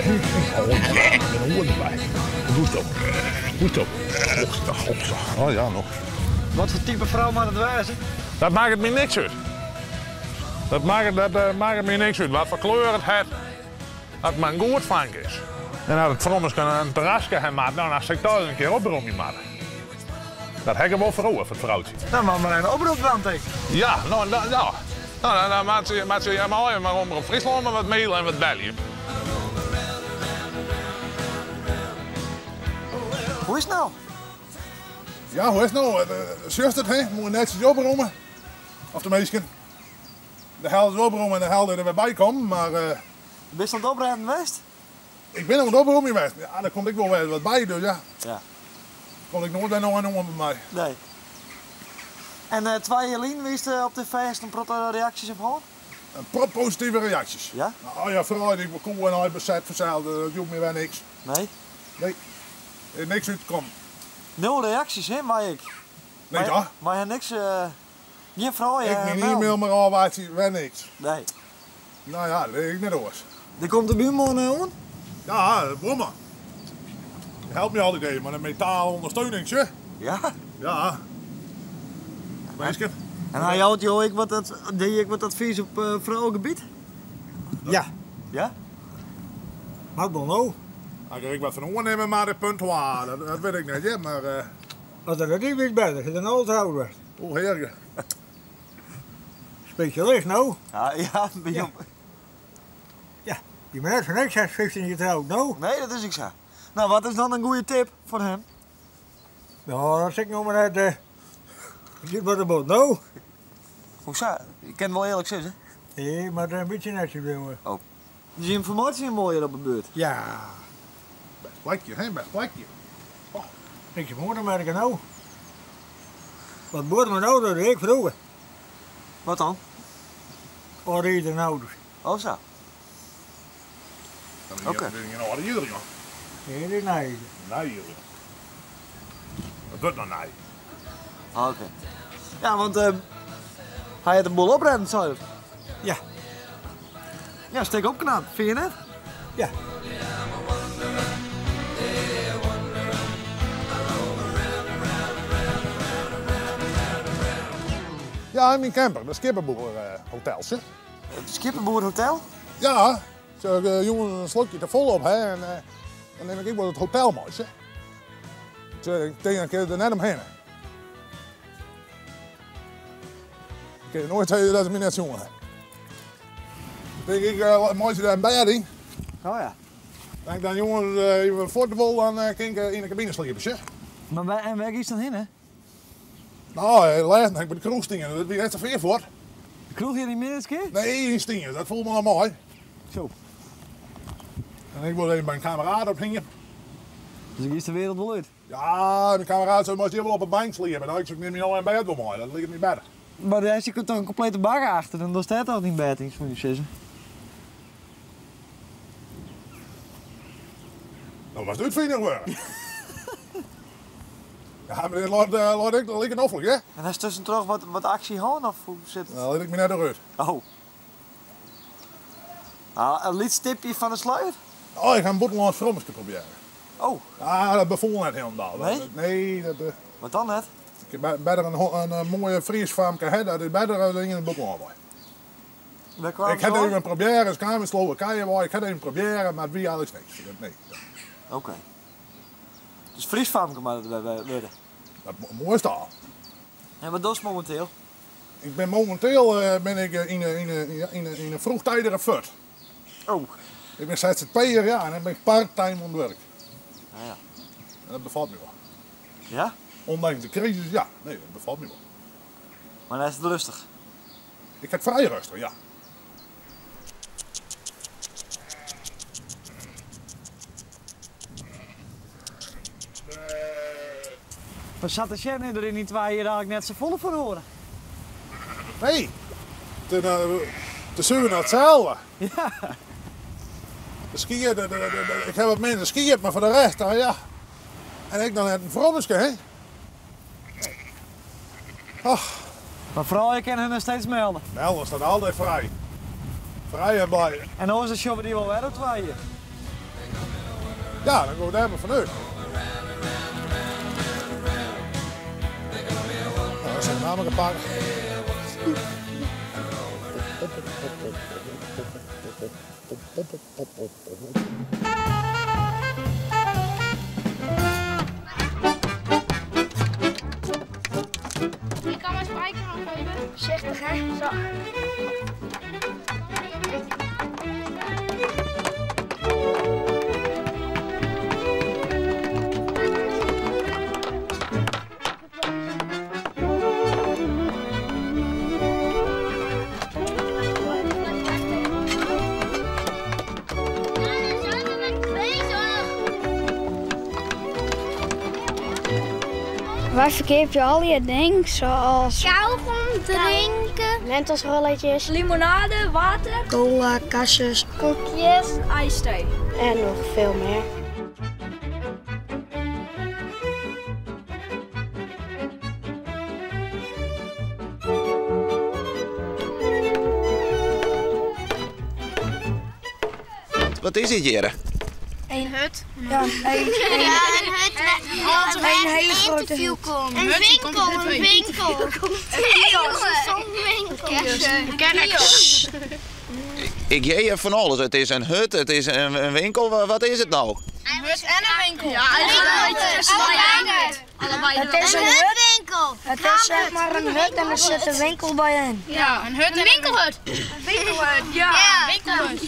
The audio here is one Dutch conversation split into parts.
een hoorn erbij. Doe zo. Doe zo. Oh ja, nog. Wat voor type vrouw mag het wezen? Dat maakt het me niks uit. Dat maakt het me niks uit. Wat voor kleur het heeft. Dat het maar een goed vank is. En als het vrommers een terrasje hebben, dan als ik daar een keer opbrommie maken. Dat heb ik wel voor het vrouwtje. Dan mag maar een oproep aan ik. Ja, nou, ja. Nou, dan maakt ze ja, maar om op Friesland met wat meel en wat België. Hoe is het nou? Ja, hoe is het nou? De zuster, hè? Moet netjes oprommen. Of de meisje. De helft is oprommen en de helft er weer bij komen, maar... Ben je aan het oprijden geweest? Ik ben aan het oprommen geweest. Ja, daar kom ik wel weer wat bij, dus ja. Ja. Kon ik nooit bij nog een jongen bij mij. Nee. En 2 Jelien, wie is er op de feest een reacties op gehoord? Positieve reacties. Ja? Nou ja, vooral ik ben koe en uit bezet verzeild, dat doet me weer niks. Nee? Nee, er niks uitkomt. 0 reacties, hè, maar ik. Nee, toch? Maar je niks, geen vrouw, Ik mijn e-mail maar al waar het weer niks. Nee. Nou ja, dat weet ik net oors. Er komt de buurman aan? Ja, de brommer. Helpt me altijd even met een metaal ondersteuningsje. Ja. Ja. Meisje. En hij houdt jou wat advies op vrouwengebied? Ja, Ja? maar wel nou. Dan kan ik wat van ondernemen, maar de punt waar, dat weet ik niet, ja, maar... Als dat niet weet beter, je dan altijd ouder wordt. Oh, heerlijk. Specialist nou. Ja, ben je... Ja. Ja, je bent van niks 15 getrouwd nou. Nee, dat is ik zo. Nou, wat is dan een goede tip voor hem? Nou, dat zeg ik nog maar uit. Je zit wat de boot nou. Hoezo? Je kan wel eerlijk zeggen. Nee, maar een beetje netjes willen. Dus je informatie is mooier op de beurt. Ja, Best plekje, hè, best plekje. ik heb moeder merken nou. Wat boert mijn auto, dat ik vroeger. Wat dan? Oranje en ouders. Oh zo. Oké. Dat is een oude jullie, joh. Nee, dat is nee. Nee, jullie. Dat wordt nog nee. Oké. Ja, want hij had een boel oprend, zo. Ja, Ja, steek op knap. Vind je net? ja. Ja, in mijn camper, de Skipperboer hotels, hè. Het Skipperboer Hotel? Ja, zo jongen een slokje te vol op, hè, en dan neem ik wel het hotelmeisje. Ik denk dat ik er net omheen. Ik kan nooit zeggen dat het me net jongen. Denk ik, mooi daar een bedding. Oh ja. Denk dan jongens even voor de wol, dan kan ik in de cabine sliepen, zeg. Maar waar is dan heen, hè? Nou, laat ik bij de kroeg stingen, dat ben je net te veel voor. De kroeg hier in Minneske? Nee, in stingen, dat voelt me al mooi. Zo. En ik wil even bij een kameraad ophingen. Dus ik is de wereld wel uit. Ja, de kameraad zou maar wel op een bank sliepen. Nou, ik neem je al in bed wel mooi, dat ligt niet beter. Maar als je kunt dan een complete bak achter, dan staat dat niet bij, iets van je zeggen. Dat was het uitvinding worden. Ja, maar laat ik dat lekker offelijk, hè? En hij is tussendoor wat actie houden, of hoe zit het? Nou, laat ik me net eruit. Oh. Een liedstipje van de sluier? Oh, ik ga een Boetelands Vrommetje proberen. Oh, Ja, dat bevalt net helemaal. Nee? Nee, dat... wat dan net? Ik heb beter een mooie Friesfarmke hebben, dat is beter dan in een Boeteland. Waar kwam Ik ga even proberen, als ik in Slowakije was, ik ga even proberen, maar wie alles niks. Nee, Oké. Dus Friesfarmke maar dat werden. dat mooi staan. En wat doe je momenteel? Ik ben momenteel ben ik in een vroegtijdige fut. Oh. Ik ben ZZP'er, ja, en dan ben ik part-time aan het werk. Ah, ja. En dat bevalt me wel. Ja? Ondanks de crisis, ja, nee, dat bevalt me wel. Maar dan is het rustig. Ik heb vrij rustig, ja. Maar zat de Shannon er in die 2 jaar eigenlijk net zo volle voor horen? Nee, de zullen naar hetzelfde. Ja. De skiën, ik heb wat mensen skiën, maar voor de rest, ja. En ik dan net een vrommetje, hè. Ach, Maar vrouwen kunnen nog steeds melden. melden staat altijd vrij. Vrij en blij. En dan is de show die wel weer op 2 jaar. Ja, dan gaan we daar maar vanuit. Nou, dat zijn namen gepakt. Je kan maar spijker aangeven. Voorzichtig, hè? Zo. Waar verkeer je al je dingen zoals Kauwgom, drinken. mentosrolletjes, limonade, water, Cola, kassers. koekjes, ijsthee. En nog veel meer. Wat is dit, Jere? Een hut. Ja, een hut met een hele grote interview komt. Een winkel, een winkel. Een kiosk. Ik je van alles. Het is een hut, het is een winkel. Wat is het nou? Een hut en een winkel. Ja, allebei. Het is een hutwinkel. Het is zeg maar een hut en er zit een winkel bij in. Ja, een hut en een winkelhut. Een winkelhut, ja. Winkelhut.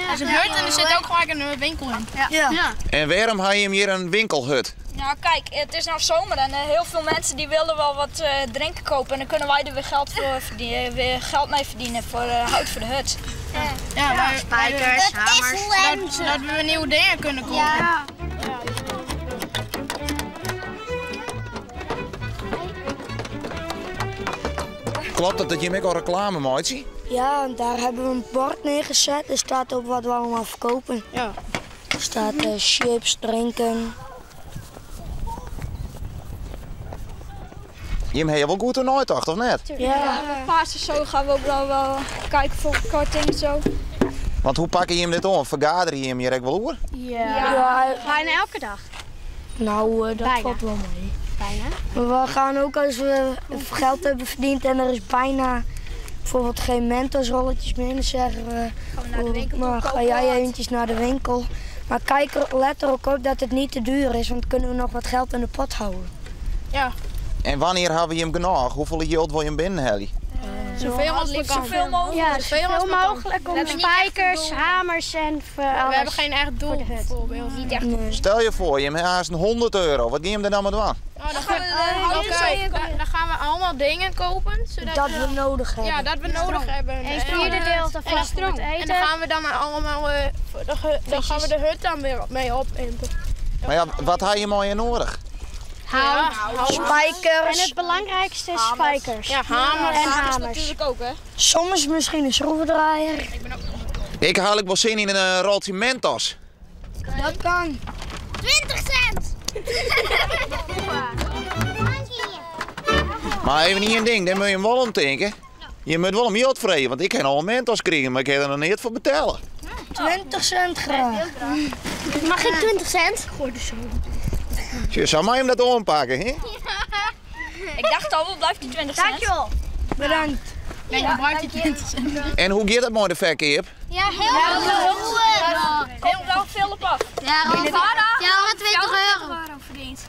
Dat is een hut en er zit ook gelijk een winkel in. Ja. En waarom ga je hem hier een winkelhut? Nou kijk, het is nou zomer en heel veel mensen die willen wel wat drinken kopen en dan kunnen wij er weer geld voor verdienen, weer geld mee verdienen voor hout voor de hut. Ja, Spijkers, hamers. zodat we nieuwe dingen kunnen kopen. Ja. Klopt het dat je ook al reclame maakt? Zie? Ja, en daar hebben we een bord neergezet. Er staat op wat we allemaal verkopen. Ja. Er staat chips, drinken. Je hebt wel goed nooit, of net? Ja. Paas of zo gaan we ook wel kijken voor korting en zo. Want hoe pak je hem dit om? Vergader je hem hier ook wel over? Ja. Bijna elke dag. Nou, dat valt wel mee. Bijna. Maar we gaan ook als we geld hebben verdiend en er is bijna bijvoorbeeld geen Mentos-rolletjes meer, dan zeggen we, maar ga jij eventjes naar de winkel. Maar let er ook op dat het niet te duur is, want dan kunnen we nog wat geld in de pot houden. Ja. En wanneer hebben we hem genoeg? Hoeveel geld wil je hem binnenhalen? Zoveel mogelijk. Zoveel mogelijk. Ja, zoveel mogelijk om spijkers, hamers en voor alles. We hebben geen echt doel bijvoorbeeld. Niet echt. Nee. Stel je voor, je hebt haast €100. Wat ga je hem er dan met doen? Dan gaan we allemaal dingen kopen. Zodat Dat we nodig hebben. Ja, dat we nodig hebben. Een vierde deel van stroom. En dan gaan we dan allemaal dan gaan we de hut dan weer mee opimpen. Maar ja, wat heb je mooi nodig? Hout, spijkers. En het belangrijkste is spijkers. Ja, hamers. En hamers natuurlijk ook, hè? Soms misschien een schroevendraaier. Ik haal wel zin in een rolletje Mentos. Dat kan. 20 cent! Maar even niet een ding, daar moet je hem wel om denken. Je moet wel een geld vreden, want ik kan al Mentos krijgen, maar ik heb er nog niet voor betalen. 20 cent graag. Mag ik 20 cent? Gooi de zo. Je zou mij hem dat ompakken, hè? Ik dacht al, wat blijft die 20 cent? Dankjewel. Bedankt. Nee, dan gebruik je 20 cent. En hoe gaat het met de verkeer? Ja, heel goed. Komt wel veel op af. Ja, rond 20 euro. verdiend.